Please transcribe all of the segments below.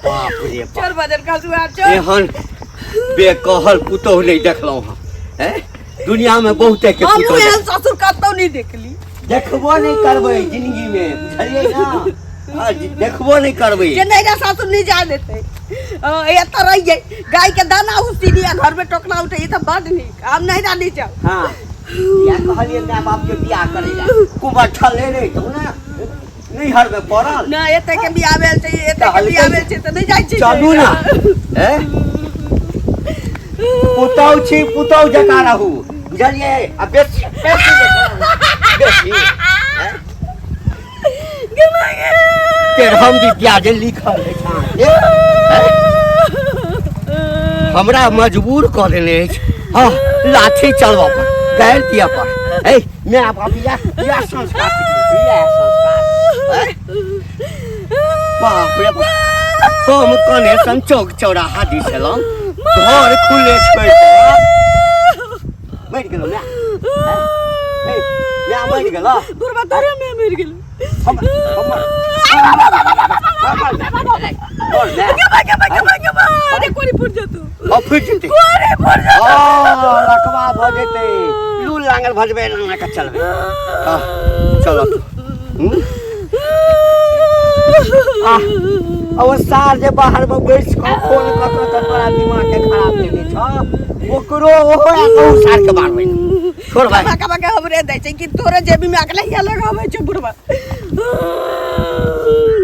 बाप रे चोर बदर का जुआ चोर एहन बेकहल पुतौह नहीं देखलौं हैं दुनिया में बहुते के हम पुतौह एहन ससुर कतौ नहीं देखली देखबो नहीं करबै जिंदगी में बुझलियै ना हाँ, देखबो नहीं करबै जे नैरा ससुर नहीं जा देते एत रहिए गाय के दाना उसी लिया घर में टोकना उठे ये तो बड़ निक हम नैरा नहीं जाओ हाँ या कहलिए माय बाप के बियाह करे ला कुबर ठले नहीं तो ना नहीं हर में पड़ल ना एते के बियाह भेल छै एते के बियाह भेल छै त नहीं जाय छी चलू ना हैं पुतौह छी पुतौह जका रहू बुझलिए आ बेसी बेसी हैं तेर हम भी ब्याज लिखल है हमरा मजबूर कर देने हाँ लाठी चलवा पर गैर दिया पर ए मैं आपका बियाह संस्कार बाप रे बाप हम कने सन चौक चौराहा दिसलम घर खुले छोड़ मर गेलो ना ए मैं मर गेलो बुरबा तोरे में मर गेलो हम अरे कोरी फुट जतो अब फुट जते कोरी फुट जतो लकवा भ जेते लू लांगल भजबे ना का चलबे चलो अब सार जे बाहर में बैठ के फोन क के तोरा दिमाग के खराब लेने छ ओकरो ओहो कहू सार के मारबै छोड़ भाई का का हमरे दै छै कि तोरे जेबी में अकला हिया लगाबै छै बुरबा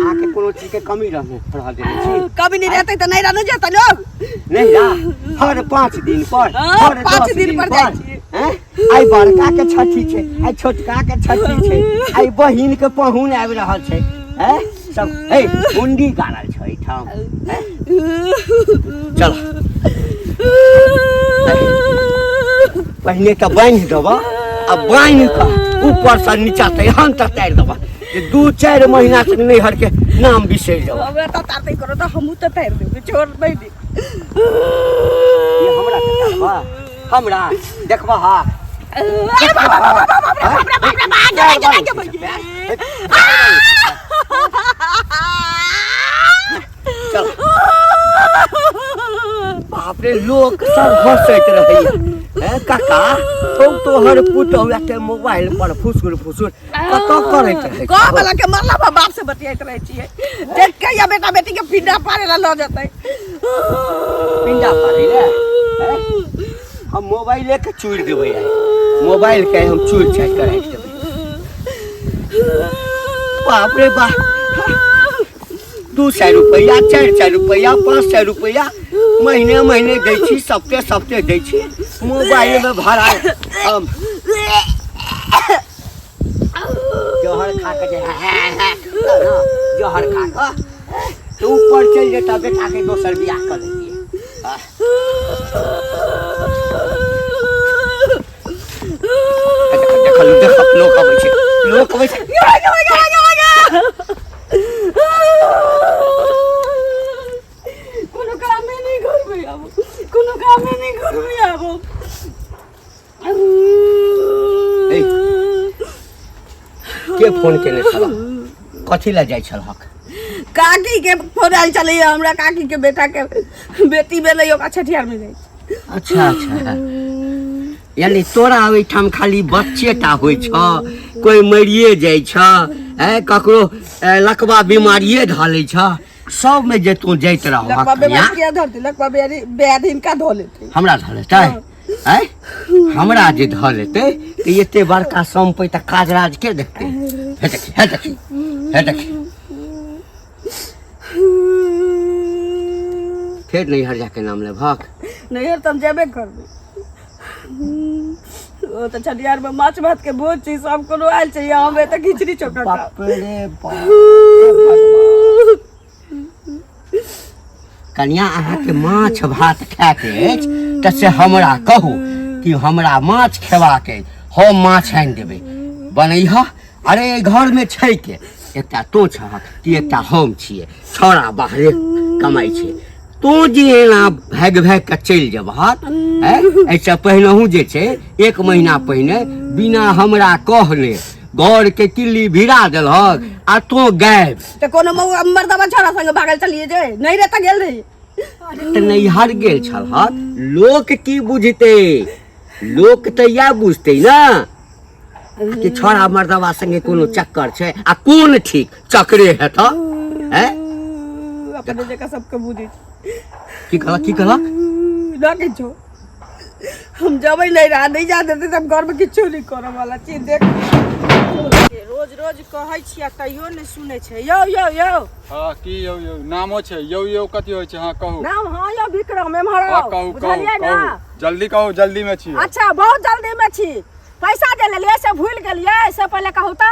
आके कोनो चीज के कमी रहने पढ़ा देने छी कभी नहीं रहते तो नहीं रहने जाता लोग नहीं जा हर 5 दिन पर हर 5 दिन पर जाय छी हैं आई बड़का के छठी छै आई छोटका के छठी छै आई बहिन के पहुन आबि रहल छै हैं सब ए मुंडी गाड़ल छै ठाम हैं चल पहले तो बांध देबा आ बांध के ऊपर से नीचा तक यहाँ तक तार देबा जे 2-4 महीना तक नहीं हर के नाम बिसर जाओ अब तो ताते करो तो हमहु तो तार देबे छोड़ नहीं दे ये हमरा कहबा हमरा देखबा हा चल बाप रे लोग सब हंसैत रहैया काका तो हर पुतौह के मोबाइल पर फुसुर कत करैत रहै का वाला के मरला बाप से बतियाइत रहै छियै देख के या बेटा बेटी के पिंडा पारे ला ल जतै पिंडा पारे ले हम मोबाइल के चूड़ देबै मोबाइल के हम चूड़ चाट कर राख देबै बाप रे बाप 200 रुपया 400 रुपया 500 रुपया महीने दै छी सप्ते दै छी मोबाइल में भरा हम जहर खा के जहर खा के तो ऊपर चल जेता बेटा के दोसर बियाह कर लेतिए देख लोग अबै छै कोनो काम में नहीं करबै आबो कोनो काम में नहीं करबै आबो के फोन केने छला कथि ला जाय छलहक काकी के फोन आइल चले हमरा काकी के बेटा के बेटी भेलै ओका छठियार में जाय अच्छा यानी तोरा ओइ ठाम खाली बच्चेटा होइ छ कोई मरिए जाय छ ककरो लकवा बीमारिए धलै छ सब में जे तू जाइत रह लकवा बीमारी के धरती लकवा बेद इनका धो लेते हमरा धलेतै हमरा जे धलेतै त एते बड़का संपै त काजराज के देखतै हे देखी फिर नहीं हर जाके नाम ले भक नहीं हर तुम जेबे करबे ओ तो छठियार में माछ भात के भोज छी सब कोनो आइल छै हमें त खिचड़ी चोखा बाप रे बाप कन्या अहाँ के माछ भात खाए के त से हमरा कहू कि हमरा माछ खेवा के हम माछ आनि देबै बनैह अरे घर में छै के एकटा तो छ कि एकटा हम छिए छोरा बाहरे कमाई छै तू जे एना भाग के चल जेबहक ऐसे पहिनहु जे छै 1 महीना पहिने बिना हमरा कहले घर के किल्ली भिड़ा देलक आ तो गायब। तो कोनो मर्दवा छोरा संग भागल चलिए जे नहीं रहता गेल रही तो नैहर गेल छलहक, लोक की बुझते, लोक तो या बुझते ना कि छोरा मर्दवा संगे कोनो चक्कर छे आ कोन ठीक चक्रे है तो हैं अपने जगह सबके बुझे की कहला ना किछो हम जबै नहीं रहा नहीं जा देते तब घर में किछो नहीं करे वाला चीज देख रोज रोज कहै छियै तइयो नहीं सुनै छै। यौ यौ यौ हां की यौ यौ नामो छै यौ यौ कथि होय छै? हां कहू नाम। हां यौ विक्रम एम्हर आओ। कहू बुझलियै ना? जल्दी कहू, जल्दी में छी। अच्छा बहुत जल्दी में छी। पैसा दे लेलियै से भूल गेलियै से पहले कहू त।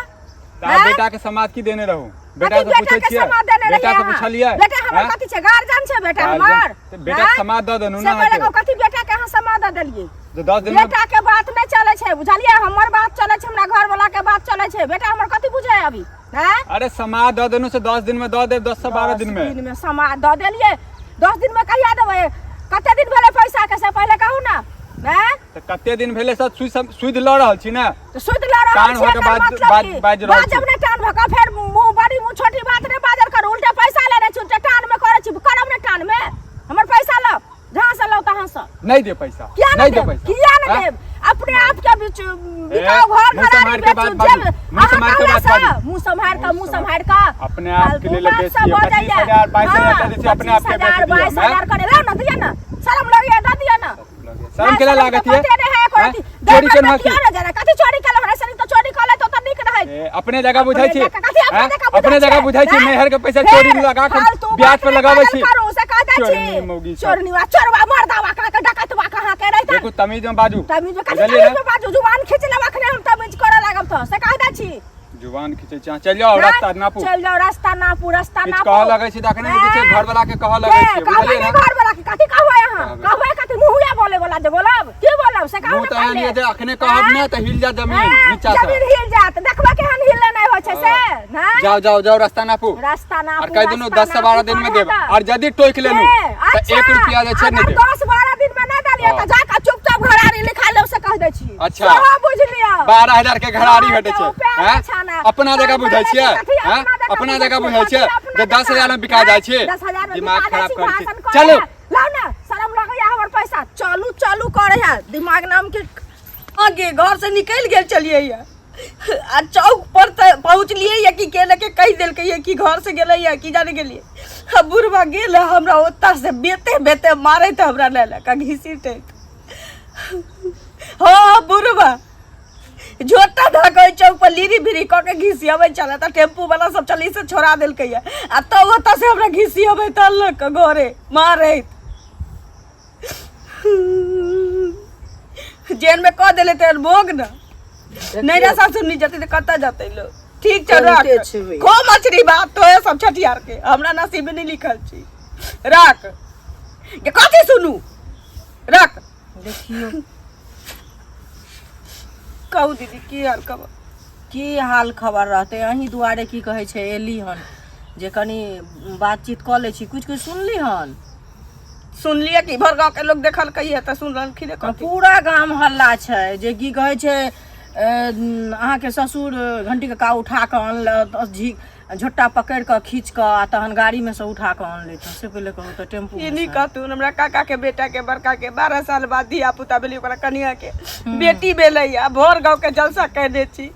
बेटा के समाद की देने रहू? बेटा से पूछै छियै, बेटा से पूछलियै? बेटा हमर कथि छै? गार्जियन छै बेटा हमर। बेटा के समाद द देनु ना। से पहले कहू कथि बेटा के अहाँ समाद द देलियै? तो 10 दिन में बेटा के बात नहीं चले छै, बुझलियै? हमर बात चले छै, हमरा घर वाला के बात चले छै। बेटा हमर कथि बुझै अभी? हैं? अरे समाद द देनु से 10 दिन में द दे, 10 से 12 दिन में। 10 दिन में समाद द देलियै। 10 दिन में कहिया देबै? कते दिन भेले पैसा के से पहले कहू ना। हैं? तो कते दिन भेले सब सुध ल रहल छी ना? तो सुध ल रहल छी एकर मतलब की? बाज रहल छी। जब ने टान भका फेर मुंह बड़ी मुंह छोटी बात ने बाजर कर। उल्टे पैसा लेने छी, उल्टे टान में करे छी। करब ने टान में हमर पैसा लो, जहां से लो तहां से। नहीं दे पैसा, नहीं दे पैसा। किया नहीं देब? अपने आप के बीच बिकाओ घर घरारी बेचू जेब। मुंह संभाल के मुंह संभाल के अपने आप के लिए बेच दिया 25,000 22,000 दे दी, अपने आप के बेच दिया। 22,000 करे ला ना, दिया ना, शर्म लगे द दिया ना। शर्म केला लागत है? चोरी के ना जाना कथि चोरी केला हमरा सनी तो चोरी कले तो निक रहै। अपने जगह बुझाई छी, अपने जगह बुझाई छी। नहर के पैसा चोरी लगा के ब्याज पे लगाबै छी। चोरनी मौगी चोरनीवा चोरवा मर्दावा कहाँ के डकैतवा कहाँ के रहै? देखो तमीज में बाजू, तमीज में कथि बाजू? जुबान खींच लेबा अखने हम तमीज करे लागब त से कह दै छी। जुबान खींचे छी। चल जाओ रास्ता नापू, चल जाओ रास्ता नापू, रास्ता नापू। कह लगै छी देखने पीछे घर वाला के कह लगै छी, बुझलिए ना? घर वाला के कथि कहबै अहाँ? कहबै कथि मुंहया बोले वाला जे बोलब की बोलब से कहू ना। मुंह त जे अखने कहब ने त हिल जा जमीन नीचा से। जमीन हिल जात देखबा के हन हिले नहीं होय छै से ना। जाओ जाओ जाओ रास्ता नापू, रास्ता नापू। और कह दिनु 10 से 12 दिन में देब। और यदि टोक लेनु त 1 रुपया जे छै ने दे। 10-12 दिन में ना देलिए त जाका चुपचाप घरारी लिखा लो से कह दै छी। अच्छा सब बुझ लिया। 12,000 के घरारी भेटै छै हैं? अपना जगह बुझै छियै हैं? अपना जगह बुझै छियै जे 10,000 में बिका जाइ छै। दिमाग खराब कर छी। चलो लाओ ना, शर्म लगैया हमर पैसा। चलू चलू करे है दिमाग नाम के। आगे घर से निकल गेल चलिए या आ चौक पर पहुंचलिए या कि केले के कह देल के कि घर से गेले या कि जाने गेलिए। अब बुढ़वा गेल हमरा ओता से बेते बेते मारे त हमरा ले का घिसी टे। हां बुढ़वा झोटा धकै चौक पर लीरी बिरी क के घिसियाबै चला त टेम्पू वाला सब चली से छोड़ा देल के आ त ओता से हमरा घिसियाबै त लक घरे मारे। जेल में कह देले त भोग ना नहीं रे सासुर नहीं जते त कता जते लो। ठीक छ राख खो मछली बात तो है सब छठियार के हमरा नसीब में नहीं लिखल छी। राख के कथि सुनू राख देखियो। कहू दीदी की हाल खबर? की हाल खबर रहते अहीं दुआरे की कहे छै एली हन जे कनी बातचीत क ले छी। कुछ कुछ सुनली हन? सुनलिए कि भर गांव के लोग देखल कहिए त सुनल खिले कथि? पूरा गांव हल्ला छै जे की कहे छै अहाँ के ससुर घंटी के का उठा के अनल झोटा पकड़ के खींच के आ तहन गाड़ी में से उठा के आन लेत। से पहले कहू त टेम्पू ई नहीं कहतू हमरा काका के बेटा के बड़का के 12 साल बाद धिया पुता भेली ओकरा कनिया के बेटी भेलैया। भोर गांव के जलसा कह दे छी।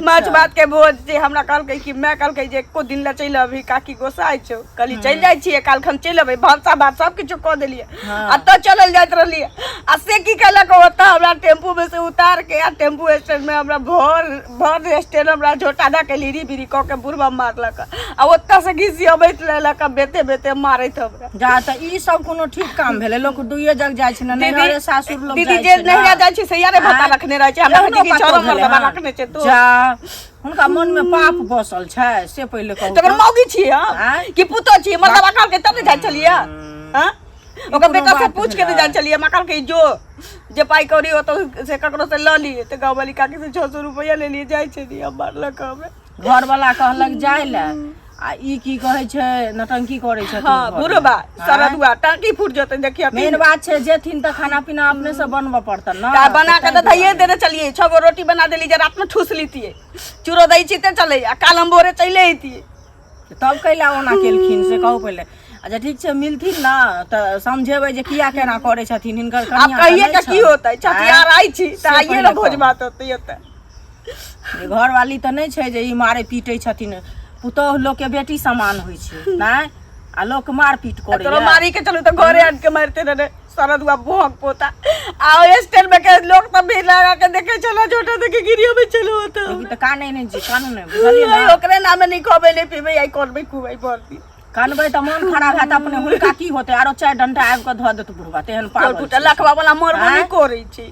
माछ भात के भोज जे हमरा कहलकै कि मैं कहलकै जे एको दिन ला चल अभी काकी गोसाई छौ कली चल जाय छी काल खन चल अबै भाषा बात सब किछु क देलिए आ त चलल जात रहलिए। आ से की कहलक ओता हमरा टेम्पू में से उतार के आ टेम्पू स्टैंड में हमरा भर स्टैंड हमरा झोटा दा के लीरी बिरी क के बुढ़वा मारलक आ ओता से घिसी अबैत रहलक बेते बेते मारैत हमरा। जा त ई सब कोनो ठीक काम भेले। लोग दुइये जग जाय छै न नैहरे सासुर लोग जाय छै। दीदी जे नैहरा जाय छै से यारे भत्ता रखने रहै छै हमरा दीदी छोरो भत्ता रखने छै तो हुनका मन में पाप बसल छै से पहले कहू। तकर मौगी छी हम कि पुतो छी मतलब अकाल के तब जाय छलिए हां ओकर बेटा से पूछ के जाय छलिए मकाल के जो जे पाई कौड़ी हो तो से ककरो से ल ली त गांव वाली काकी से 600 रुपया ले लिए जाय छै दी हम मारलक हमें। घर वाला कहलक जाय ले आ ई की कहै छै नटंकी करै छथिन हाँ घरमे। बुढ़बा हाँ? सरदुआ टांकी फूट जते देखिए मेन बात छै जेथिन त खाना पीना अपने से बनबऽ पड़तन ना का बना के तो धइए देने चलिए 6 गो रोटी बना देली जे रात में ठूस लीतिए चूरो दही चीते चले आ कालम बोरे चले अइतिए तब कैला ओना केलखिन से कहू पहिले अच्छा ठीक छै मिलथिन ना त समझेबै जे किया केना करै छथिन हिनकर अब कनिया कहिए के की होतै छठियार आई छी त से आइए पहिले ना भोज कहू। भात होतै एतै घरवाली त नहि छै जे ई मारे पीटै छथिन पुतोह लोग के बेटी समान होइ छै नहि आ लोग मार पीट करे तोरो मारी के चलू तो घरे आन के मारते रहे सरदुआ भोंक पोता आ स्टेल में के लोग त भी लगा के देखे चला छोटा देखे गिरियो में चलो होता लेकिन त काने नहि जी कानून नहि बुझलियै ना ओकरे नाम नहीं खोबे ले पीबे आई करबे कुबे पड़ती कानबै त मन खराब हैत अपने हुनका की होतै आरो 4 डंटा आबि के ध देत बुढ़वा तेहन कोल पागल फुटा लखवा वाला मोर हाँ? नहीं कोरै छी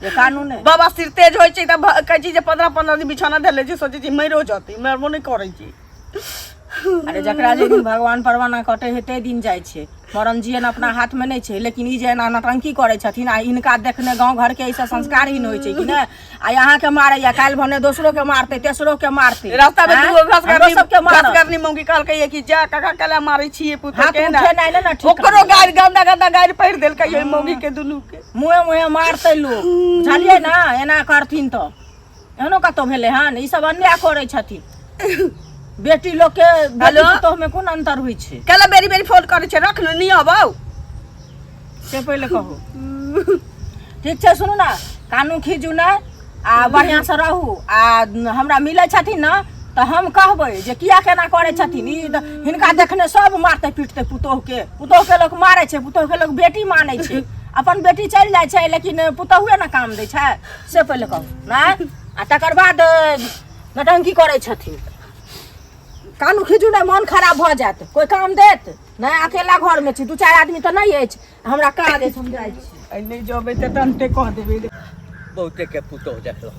जे कानून नहि बाबा सिर तेज होय छै त कहै छी जे 15 दिन बिछौना धले छी सोचै छी मरियो जतै मरबो नहीं करै छी अरे जकरा जे दिन भगवान परवाना कटे है ते दिन जाइ छै मरण जियन अपना हाथ में नहीं छै लेकिन ई जे एना नटंकी करे छथिन आ इनका देखने गांव घर के ऐसा संस्कार ही नहीं होइ छै कि ने आ यहाँ के मारे या काल्हि भने दोसरो के मारते तेसरो के मारते रास्ता में हाँ? दूगो घास हमरो करनी सबके मारत। घास करनी मौगी कहल कहिए कि जा काका कला मारै छिए पुत हाथ के उठे नहीं ना ठीक ओकरो गाड़ी गंदा गंदा गाड़ी पहिर देल कहिए मौगी के दुनू के मुँहे मुँहे मारते लोग बुझलियै ना एना करथिन तो एहनो कतौ भेलै हन ई सब अन्याय करे छथिन बेटी लोग के हेलो? तो में कोन अंतर होइ छै कला बेरी बेरी फोन करे छै रख नहीं आबौ से पहिले कहू ठीक छै सुनू ना कानून खींचू नहि आ बढ़िया से रहू आ हमरा मिलै छथिन ना तऽ हम कहबै जे किया केना करै छथिन ई हिनका देखने सब मारते पीटते पुतोह के लोग मारै छै पुतोह के लोग बेटी मानै छै अपन बेटी चलि जाइ छै लेकिन पुतोहुए ना काम दै छै से पहिले कहू नहि आ तकर बाद नटंकी करै छथिन कानू खींचू नहि मन खराब भऽ जायत कोई काम देत नहि अकेला घर में छी 2-4 आदमी तऽ नहि अछि हमरा काज अछि हम जाइ छी नहीं जबे त टंटे कह देबे बहुते के पुतोह देखलो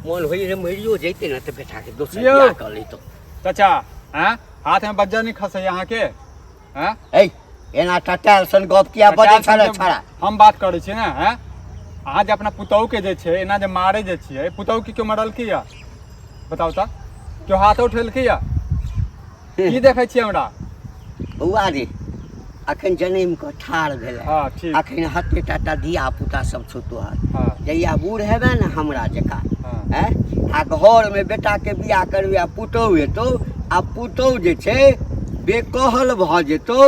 मोन होई रे मरियो जैते ना त बेटा के दोसर यो। बियाह कर लेतो चाचा हैं हाथ में बज्जा नहीं खसे यहाँ के हैं ए एना टटाल सन गप किया बजे छले छड़ा हम बात करै छी ना हैं अहाँ जे अपना पुतोह के जे छै एना जे मारे जे छियै पुतोह के क्यों मरल की या बताओ त क्यों हाथ उठेल की या की देखै छियै हमरा बउआ रे अखन जन्म के ठाड़ भेलै हाँ ठीक अखन हते टाटा धिया पुता सब छौ तोहर हाँ जहिया बूढ़ हेबे ने हमरा जका हाँ हैं आ घर में बेटा के बियाह करबे आ पुतोह हेतौ आ पुतोह जे छै बेकहल भ जेतौ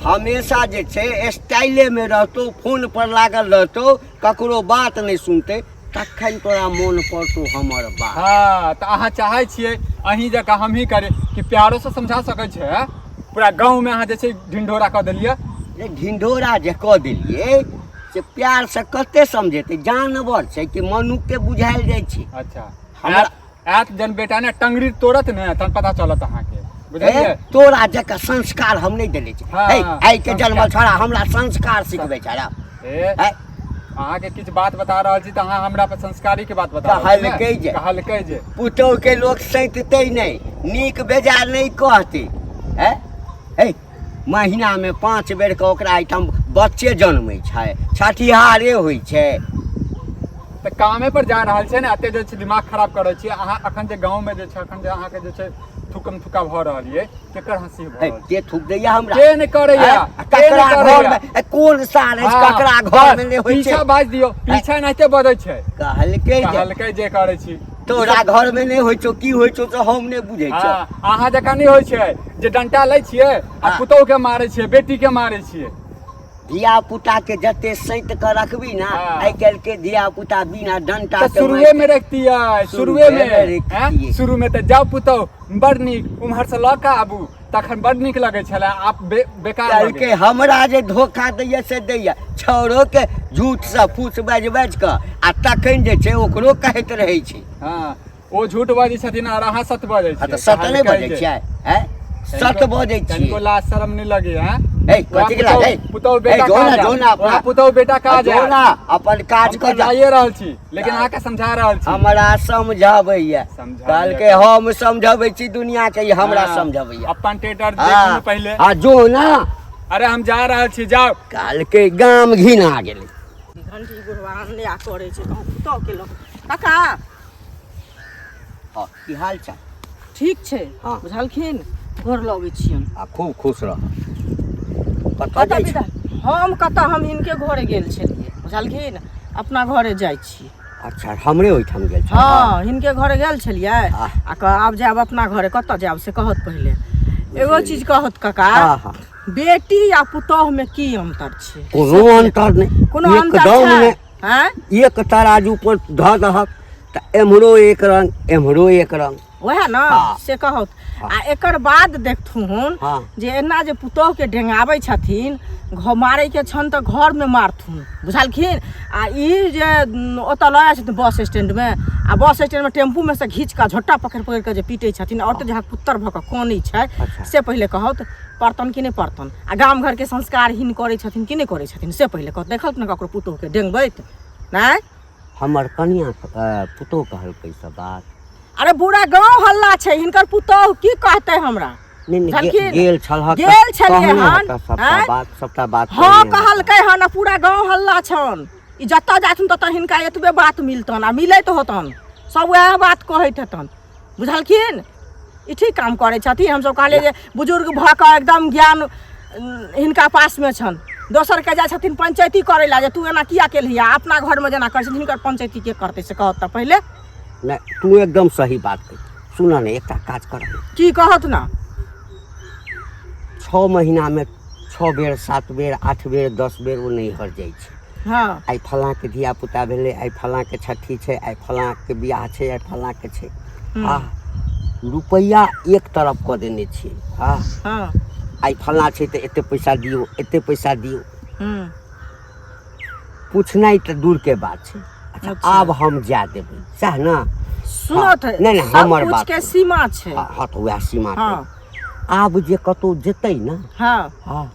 हमेशा जे छै स्टाइले में रहतौ फोन पर लागल रहतौ ककरो बात नहीं सुनते तखन तोरा मोन पड़तौ हमर बात हाँ तो अहाँ चाहे छियै अहीं जकाँ हम ही करे कि प्यारो से समझा सकै छै हैं? पूरा गाँव में अहाँ जे छै ढिंढोरा कऽ देलियै रे ढिंढोरा जे कऽ देलियै से प्यार से कते समझेतै जानवर छै कि मनुख के बुझायल जाइ छै अच्छा हमरा- आयत जन बेटा ने टंगड़ी तोड़त ने तहन पता चलत अहाँके ए, बुझलियै तोरा जका संस्कार हम नहीं देले छी हाँ, ए, आइ के संस्कार। जन्मल छोड़ा हमरा संस्कार सिखबै छड़ा ए, ए, अहाँके किछु बात बता रहल छी तऽ अहाँ हमरा पर संस्कारी के बात बता रहल छी ने? कहलकै जे। कहलकै जे पुतोह के लोग सैततै नहीं नीक बेजार नहीं कहतै ए महीना में 5 बेर के ओकरा आइटम बच्चे जन्मै छै छठिहारे होइ छै तऽ कामे पर जा रहल छै ने एते जे छै दिमाग खराब करै छियै अहाँ अखन जे गाँव में जे छै अखन जे अहाँके जे छै थुकम थुका भऽ रहल ये केकर हंसी भऽ ए, रहल के थूक दैया हमरा के नहि करैया ए, ककरा घर में ए, कोन साल है हाँ, ककरा घर में नहीं होइ छै पीछा बाज दियौ पीछा एनाहिते बजै छै कहलकै जे कहलकै जे करै छी तोरा घर में नहीं होइ छौ की होइ छौ तो हम नहीं बुझै छौ हाँ, अहाँ जकाँ नहीं होइ छै जे डंटा लै छियै आ हाँ। पुतोह के मारै छियै बेटी के मारै छियै धिया पुता के जते सैत के रखबी ना हाँ। आइ काल्हि के धिया पुता बिना डंटा तऽ के शुरुए में रखतियै शुरुए में रखतियै। हैं? शुरू में तऽ जाउ पुतोह बड़ नीक उम्हर से लऽ कऽ आबू तखन बड़ नीक लगै छलै आप बेकार भऽ कहलकै गेल। हमरा जे धोखा दैया से दैया छौरो के झूठ से फूस बाजि बाजि कऽ आ तखन जे छै ओकरो कहैत रहै छै हाँ ओ झूठ बजै छथिन और अहाँ सत्य बजै आ छियै तऽ सत नहि कहलकै बजै जे। छियै हैं सत बजै तनिको छियै लाज शरम नहीं लगे हैं ए कथी के लाज ए पुतोह बेटा जो ना काज जो ना अपना पुतोह बेटा काज जो ना अपन काज हम कर जा जाइए रहल छी लेकिन अहाँके समझा रहल छी हमरा समझाबैया समझाबैया। कहलकै हम समझाबै छी दुनिया के ई हमरा हाँ, समझाबैया अपन टेटर देखू पहले आ जो ना अरे हम जा रहल छी जाओ कहलकै गाम घिना गेलै घंटी बुढ़वा अन्याय करे छै कहूँ पुतोह के लोग काका हाँ, की हाल चाल ठीक छै हाँ। बुझलखिन गोर लगै छियन। आ खूब खुश रह। कतऽ कतऽ जाइ विदा छी? हम कतऽ हम हिनके घरे गेल छलियै बुझलखिन, अपना घरे जाइ छी। अच्छा हमरे ओहिठाम गेल छी। हाँ हिनके घरे गेल छलियै हाँ। आब जायब अपना घरे। कतऽ जायब से कहत पहिले। एगो चीज कहत काका, हाँ हाँ बेटी आ पुतोह में की अंतर छै? कोनो अंतर नहीं, कोनो अंतर एकदम छै? नहीं। हैं? एक तराजू पर धऽ दहक तऽ एम्हरो एक रंग एम्हरो एक रंग। वएह ना हाँ। से कहत। हाँ। आ एकर बाद देखथुन हाँ। जे एना जे पुतोह के डेंगाबै छथिन, मारै के छन तऽ घर में मारथुन बुझलखिन। आ ई जे ओतऽ लऽ जाइ छथिन बस स्टैंड में, आ बस स्टैंड में टेम्पू में से घींच कऽ झोटा पकड़ पकड़ के जे पीटै छथिन, और तऽ जहाँ पुत्तर भऽ कऽ कानै छै अच्छा। से पहिले कहत पड़तन कि नहीं पड़तन। आ गाम घर के संस्कार हिन करै छथिन कि नहीं करै छथिन से पहिले कहत। देखत ने ककरो पुतोह के डेंगबैत नहीं। हमर कनिया पुतोह कहलकै सब बात। अरे पूरा गांव हल्ला छै, हिनकर पुतोह की कहतै हमरा? नहीं नहीं झलखिन। गेल छलहक गेल छलियै कहने हन, हेतऽ हैं? सबटा बात हाँ कहने हेतऽ। कहलकै हन, पूरा गांव हल्ला छन। ई जतऽ जाथुन ततऽ हिनका एतबे बात मिलतन आ मिलैत होतन, सब वएह बात कहैत हेतन बुझलखिन। ई ठीक काम करै छथिन। हमसब कहलिए जे बुजुर्ग भऽ कऽ एकदम ज्ञान हिनका पास में छन। दोसर के जाइ छथिन पंचायती करै ला जे तू एना किया केलही, अपना घर में जेना करै छथिन हिनकर पंचायती के करतै से कहत तऽ पहिले। नहीं तू एकदम सही बात कही। सुन ने एकटा काज कर, की कहत ना? 6 महीना में 6 बेर 7 बेर 8 बेर 10 बेर वो नहीं हर जाइ छै। हाँ आइ फलाँ के धिया पुता भेलै, आइ फलाँ के छठी छै, आइ फलाँ के बियाह छै, आइ फलाँ के छै। हाँ रुपैया एक तरफ कऽ देने छियै। हाँ हाँ आइ फलाँ छै तऽ एते पैसा दियौ, एते पैसा दियौ। पूछनाइ तऽ दूर के बात छै। अच्छा अच्छा। आब हम जा देबै सएह ना? सुनत है, नहीं नहीं सब हमर कुछ बात के सुन। सीमा छै। हाँ हाँ तो वएह सीमा छै। हाँ आब जे कतौ जेतै ना, हाँ हाँ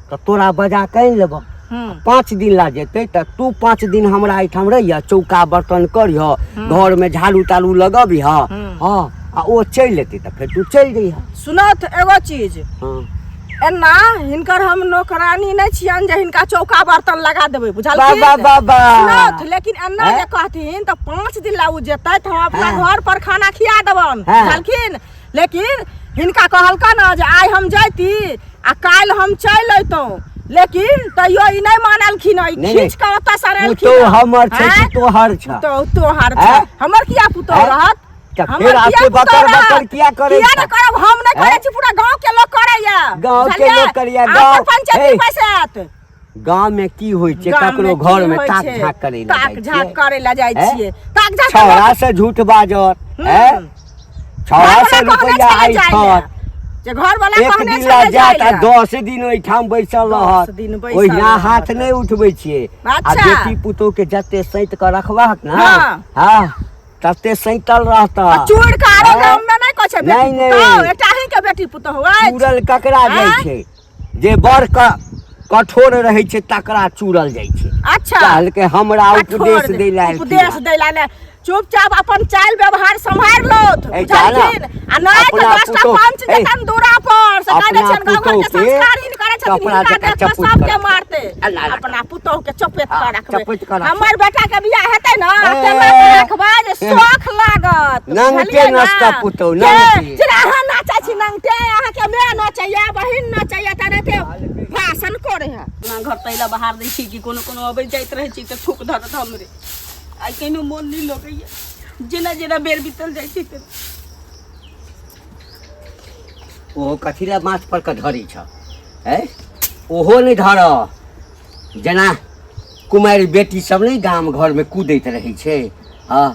तऽ तोरा बजा कहि लेबऽ। हम्म 5 दिन ला जेतै तऽ तू 5 दिन हमरा एहिठाम रहिह, चौका बर्तन करिह, घर में झाड़ू ताड़ू लगबिह। हाँ आ ओ चलि एतै तऽ फेर तू चलि जइह। सुनत एगो चीज, हाँ एना हिनकर हम नौकरानी नहीं छियन जे हिनका चौका बर्तन लगा देबै बा बुझलखिन। बा बा बा। सुनत लेकिन एना जे कहथिन तऽ 5 दिन ला उ जेतै तऽ हम अपना हाँ। घर पर खाना खिया देबन हाँ। बुझलखिन। लेकिन हिनका कहलका ना जे आइ हम जैती आ काल्हि हम चलि अयतौ, लेकिन तैयो ई नहीं मानलखिन। ई नहीं, खींच के ओतऽ सरेलखिन। पुतोह हमर छै कि तोहर छ? तोहार हैं? छै। हमर किया पुतोह हैं? रहत? तऽ हमर फेर किया आके पुतोह बकर रहत? बकर किया करै किया छ? नहीं करब? हम नहीं करै हैं? छी, पूरा गांव के लोग करैया। गाँव के बुझलियै? लोग करैया, आब गाँव- तऽ पंचायती हे। पैसे आयत। गाँव में की होइ छै? गाम ककरो की घर में होइ ताक छै? झाँक करे ला ताक जाइ झाँक छियै। करे ला जाइ हैं? छियै। ताक झाँक छौड़ा से झूठ बाजत है, छौड़ा से रुपैया आई छत। जे घर वाला एक कहने दिन ला छलै जात जाय आ ला। 10 दिन ओहिठाम बैसल 10 रहत। दिन बैसल ओहिना रहत। हाथ नहीं उठबै छियै। आ अच्छा। बेटी पुतोह के जते सैत के रखबाक ना, हाँ। हाँ तते सैतल रहता। आ चूड़ के आरो हैं? गाम में नहीं कहै छै नहीं, बेटी नहीं। पुतोह, एकटा ही के बेटी पुतोह होइ। चूड़ल ककरा जाइ हैं? छै? जे बड़ कठोर रहै छै तकरा चूड़ल जाइ छै। अच्छा कहलकै हमरा उपदेश कठोर दै ला उपदेश दै ला ने। चुपचाप अपन चाल व्यवहार संभाल लोथ ए, जाना, बुझलखिन। आ नहीं तो अपना 10टा पुतोह- पंच ए, जतन दूरा पर से कहने अपना छन गांव घर के पुतोह के संस्कार हिन करे छथिन, कपड़ा हिनका जकाँ देख के चपुट सबके कर। मारते। अल्लाह अल्लाह। अपना पुतोह के चपेट हाँ, कर रखबे। चपेट कर रखबे। हमर बेटा के बियाह हेतै ना ए, तेना के रखबा जे शौख लागत। नंगटे बुझलियै ना? नचता पुतोह, के? नंगटे। जेना अहाँ नाचै छी नंगटे, अहाँ के माय नचैया, बहिन नचैया, तनते भाषण करे है। ना घर तैला बाहर दै छी कि कोनो कोनो अबै जाइत रहै छी तऽ थूक धरत हमरे। आई केनो मोन नहीं लगैया, जेना जेना बेर बीतल जाइ छै तेना। ओहो कथी ला माथ पर के धरी छ? है ओहो नहीं धर। जेना कुमारी बेटी सब नहीं गाम घर में कूदैत रहै छै। हाँ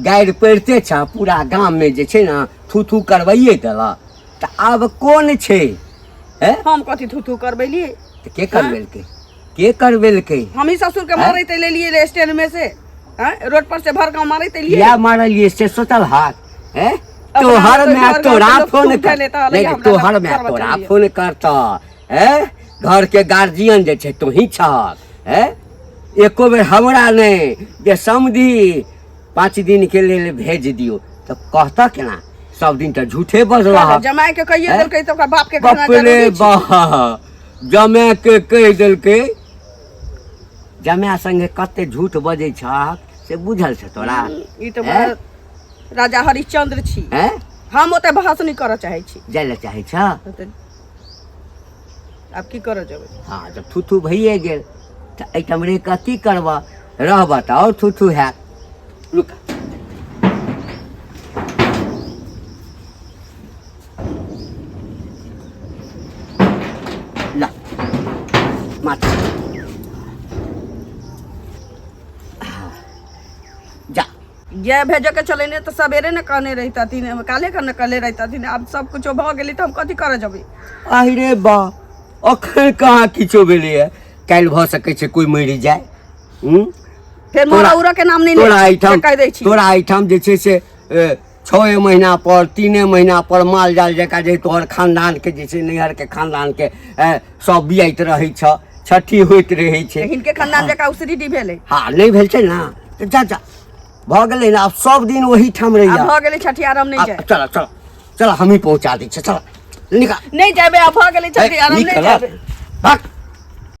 गाड़ि पड़िते छ, पूरा गाम में जे छै ना थू थू करवाइए देलक। तऽ आब कोन छै? है हम कथी थू थू करबेलिए? तऽ के करवेलकै? के करवेलकै? हम ही ससुर के हैं? मारे ते ले लिए स्टैंड में से, हैं? रोड पर से भर गांव मारे ते लिए। या मारलिए से सोचल हाथ है? अपना तोहर हाथ में घर तोरा घर के फोन लोग कर उठा लेता, नहीं, हमरा तोहर लग में करवा तोरा चलिए। फोन करता है। घर के गार्जियन जे छै तो ही छ है। एको बेर हमरा नहीं जे समझी 5 दिन के लिए भेज दियो तो कहता केना? सब दिन तो झूठे बजला। जमाई के कहिए हैं? देलकै तो ओकर बाप के कहना बाप रे जरूरी छै। बा, जमाए के कह देलकै। जमाए संगे कते झूठ बजै छ से बुझल छ तोरा? ई तो हैं? राजा हरिश्चंद्र छी। हैं? हम ओते बहस नहीं करऽ चाहै छी जाय लए चाहै छ आब की करऽ जेबै हाँ जब थू भइए गेल तऽ एहिठाम रहि कऽ की करबह रहबह तऽ आओर थू हैत रुक ला माथा जा ये भेजऽ के चले ने तऽ सवेरे न कहने रहता तीन काले न कले रहता तीन अब सब कुछ भ गेली तऽ हम कथी करऽ जेबै अरे बा अखन कहाँ किछो भेलैए काल्हि भऽ सकै छै कोइ मरि जाय फिर मोरा उरा के नाम नहीं तोरा ले एहिठाम कह दै छी तोरा एहिठाम जे छै से 6 महीना पर 3 महीना पर माल जाल जकाँ जे तोहर खानदान के जे छै नैहर के खानदान के सब बियाइत रहै छ छठी होइत रहै छै हिनके खानदान जका उसरीडी भेलै हाँ नहीं भेल छै ना तऽ जा भऽ गेलै ना अब सब दिन वही ठाम रहिया आब भ गेलै छठी आराम नहीं जाय चल हम ही पहुंचा दै छै चल निकाल नहीं जाबे अब भ गेलै छठी आराम नहीं जाबे भाग